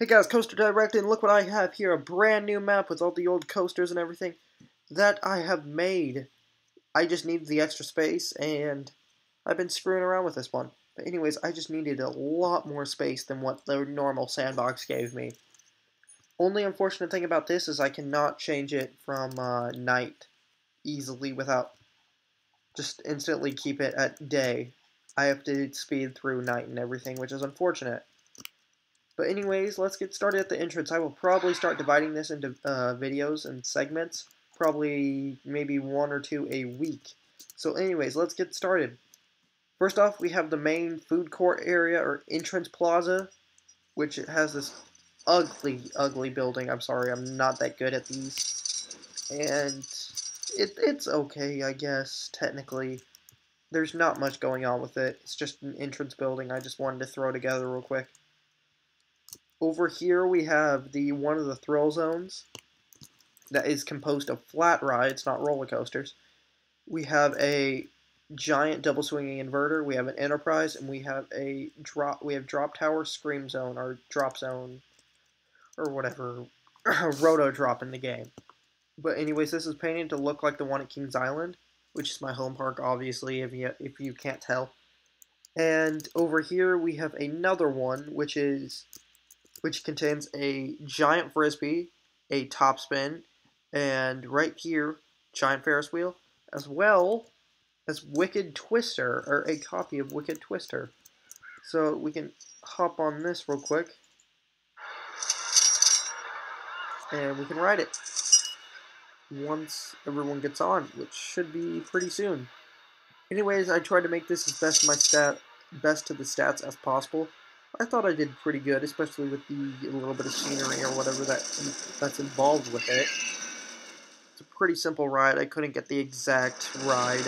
Hey guys, Coaster Direct, and look what I have here, a brand new map with all the old coasters and everything that I have made. I just needed the extra space, and I've been screwing around with this one. But anyways, I just needed a lot more space than what the normal sandbox gave me. Only unfortunate thing about this is I cannot change it from night easily without just instantly keep it at day. I have to speed through night and everything, which is unfortunate. But anyways, let's get started at the entrance. I will probably start dividing this into videos and segments, probably maybe 1 or 2 a week. So anyways, let's get started. First off, we have the main food court area, or entrance plaza, which has this ugly building. I'm sorry, I'm not that good at these. And it's okay, I guess, technically. There's not much going on with it. It's just an entrance building I just wanted to throw together real quick. Over here we have one of the thrill zones that is composed of flat rides, not roller coasters. We have a giant double swinging inverter, we have an enterprise, and we have drop tower, scream zone, or drop zone, or whatever, roto drop in the game. But anyways, this is painted to look like the one at Kings Island, which is my home park, obviously, if you can't tell. And over here we have another one, which contains a giant frisbee, a top spin, and right here, giant Ferris wheel, as well as Wicked Twister, or a copy of Wicked Twister. So we can hop on this real quick, and we can ride it once everyone gets on, which should be pretty soon. Anyways, I tried to make this as best to the stats as possible. I thought I did pretty good, especially with the little bit of scenery or whatever that's involved with it. It's a pretty simple ride. I couldn't get the exact ride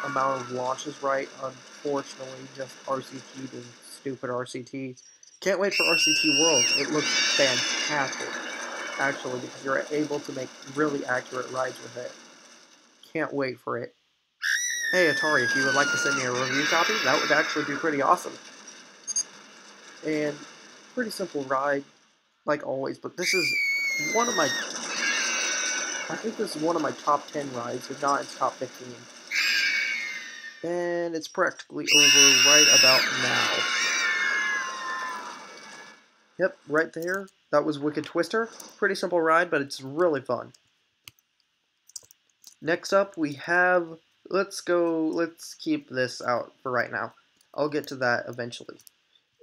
amount of launches right, unfortunately. Just RCT being stupid RCT. Can't wait for RCT Worlds. It looks fantastic, actually, because you're able to make really accurate rides with it. Can't wait for it. Hey Atari, if you would like to send me a review copy, that would actually be pretty awesome. And pretty simple ride, like always, but this is I think this is one of my top 10 rides, if not its top 15. And it's practically over right about now. Yep, right there. That was Wicked Twister. Pretty simple ride, but it's really fun. Next up, we have... Let's keep this out for right now. I'll get to that eventually.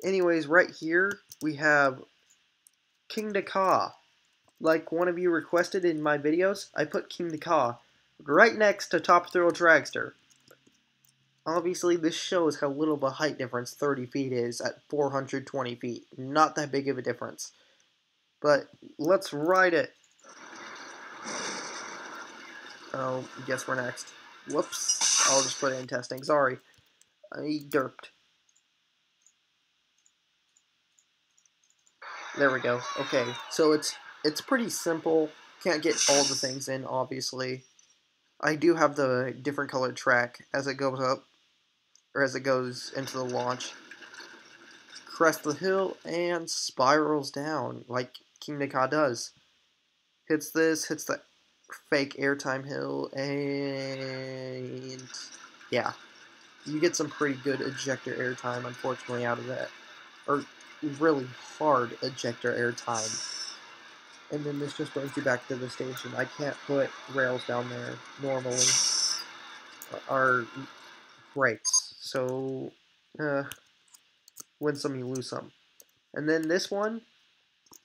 Anyways, right here, we have King Ka. Like one of you requested in my videos, I put King Ka right next to Top Thrill Dragster. Obviously, this shows how little of a height difference 30 feet is at 420 feet. Not that big of a difference. But let's ride it. Oh, guess we're next. Whoops. I'll just put it in testing. Sorry. I derped. There we go. Okay, so it's pretty simple. Can't get all the things in, obviously. I do have the different colored track as it goes up, or as it goes into the launch. Crest the hill and spirals down like King Ka does. Hits the fake airtime hill, and yeah, you get some pretty good ejector airtime, unfortunately, out of that, or really hard ejector airtime. And then this just brings you back to the station. I can't put rails down there normally, or brakes, so win some, you lose some. And then this one,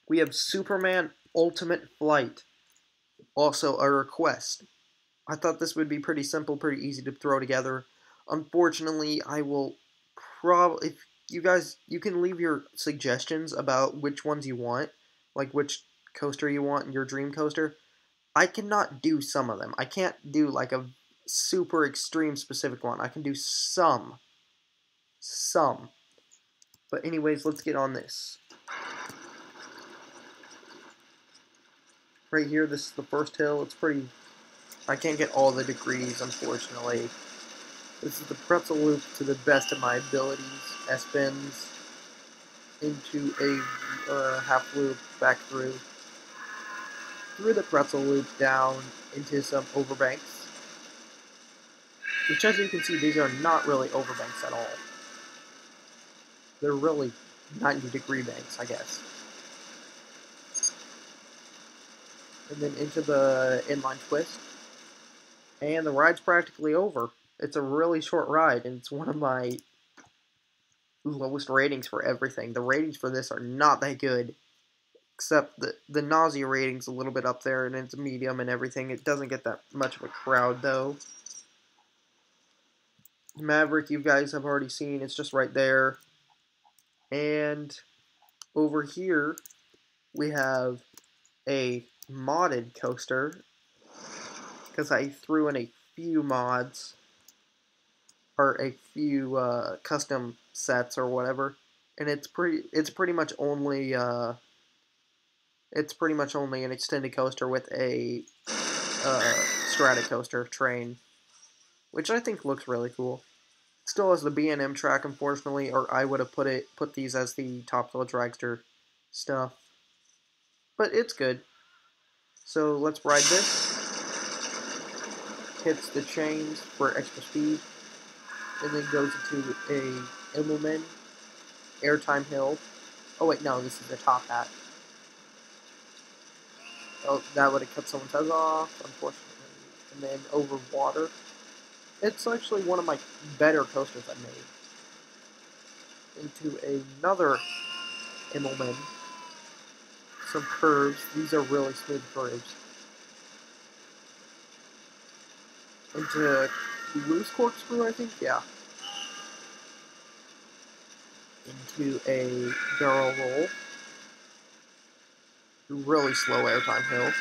we have Superman Ultimate Flight. Also a request. I thought this would be pretty simple, pretty easy to throw together. Unfortunately, I will probably, if you can leave your suggestions about which ones you want, like which coaster you want in your dream coaster. I cannot do some of them. I can't do like a super extreme specific one. I can do some. But anyways, let's get on this. Right here, this is the first hill. It's pretty... I can't get all the degrees, unfortunately. This is the pretzel loop to the best of my abilities. S-bends. into a half loop back through the pretzel loop down into some overbanks, which as you can see, these are not really overbanks at all. They're really 90-degree banks, I guess. And then into the inline twist. And the ride's practically over. It's a really short ride, and it's one of my lowest ratings for everything. The ratings for this are not that good, except the nausea rating's a little bit up there, and it's medium and everything. It doesn't get that much of a crowd, though. Maverick, you guys have already seen. It's just right there. And over here, we have a modded coaster, because I threw in a few mods, or a few custom sets or whatever, and it's pretty much only an extended coaster with a Stratocoaster train, which I think looks really cool. Still has the B&M track, unfortunately, or I would have put these as the Top Thrill Dragster stuff. But it's good. So let's ride this. Hits the chains for extra speed, and then goes into a Immelman airtime hill. Oh wait, no, this is the top hat. Oh, that would have cut someone's head off, unfortunately. And then over water. It's actually one of my better coasters I made. Into another Immelman. Some curves. These are really smooth curves. Into loose corkscrew, I think? Yeah. Into a barrel roll. Really slow airtime hill.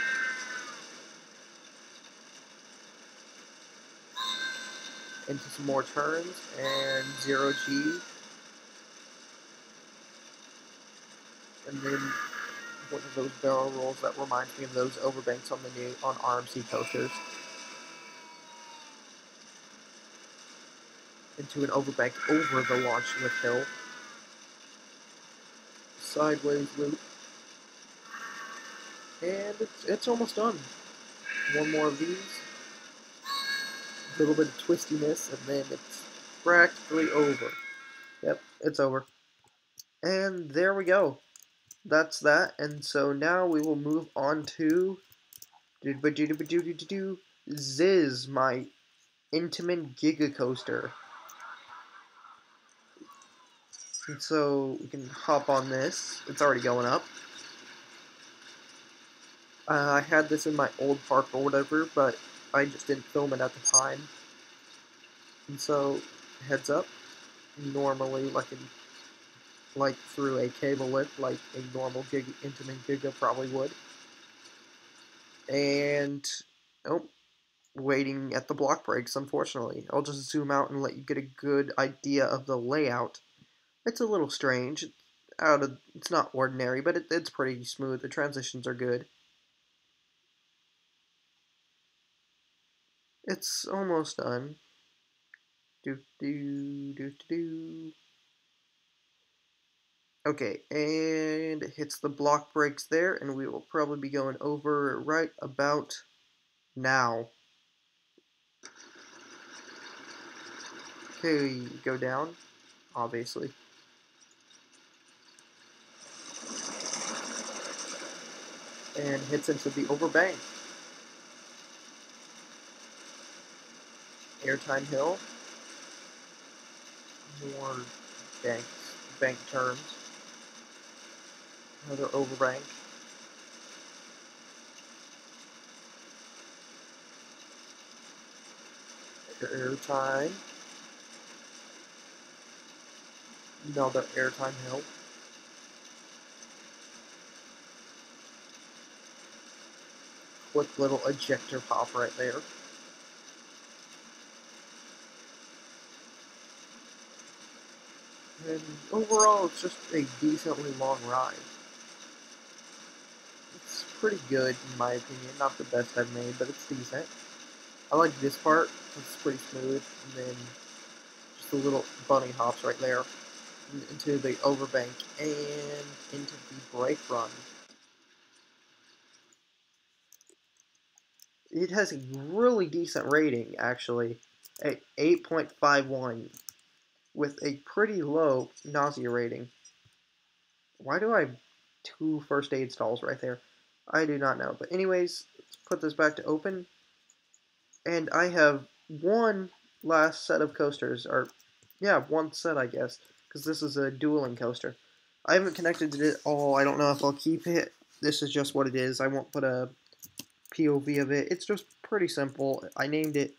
Into some more turns and 0G. And then one of those barrel rolls that reminds me of those overbanks on RMC coasters. Into an overbank over the launch lift hill. Sideways loop. And it's almost done. One more of these. A little bit of twistiness, and then it's practically over. Yep, it's over. And there we go. That's that. And so now we will move on to Ziz, my Intamin Giga Coaster. And so we can hop on this. It's already going up. I had this in my old park or whatever, but I just didn't film it at the time. And so, heads up. Normally, like through a cable lift, like a normal Intamin Giga probably would. And oh, waiting at the block breaks. Unfortunately, I'll just zoom out and let you get a good idea of the layout. It's a little strange. It's not ordinary, but it's pretty smooth. The transitions are good. It's almost done. Okay, and it hits the block breaks there, and we will probably be going over right about now. Okay, go down, obviously. And hits into the overbank. Airtime hill. More bank turns. Another overbank. Airtime. Another airtime hill. Quick little ejector pop right there. And overall, it's just a decently long ride. It's pretty good, in my opinion. Not the best I've made, but it's decent. I like this part. It's pretty smooth. And then just the little bunny hops right there. into the overbank and into the brake run. It has a really decent rating, actually, at 8.51, with a pretty low nausea rating. Why do I have 2 first aid stalls right there? I do not know. But anyways, let's put this back to open. And I have one last set of coasters, or yeah, one set I guess, because this is a dueling coaster. I haven't connected it all. I don't know if I'll keep it. This is just what it is. I won't put a POV of it. It's just pretty simple. I named it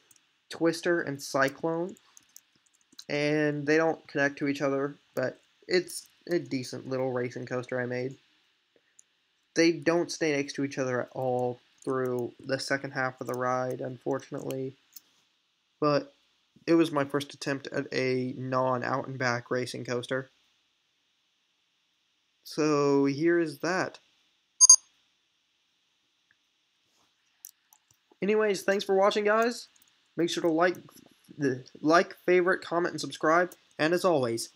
Twister and Cyclone, and they don't connect to each other, but it's a decent little racing coaster I made. They don't stay next to each other at all through the second half of the ride, unfortunately. But it was my first attempt at a non-out and back racing coaster. So here is that. Anyways, thanks for watching, guys. Make sure to like, favorite, comment, and subscribe. And as always,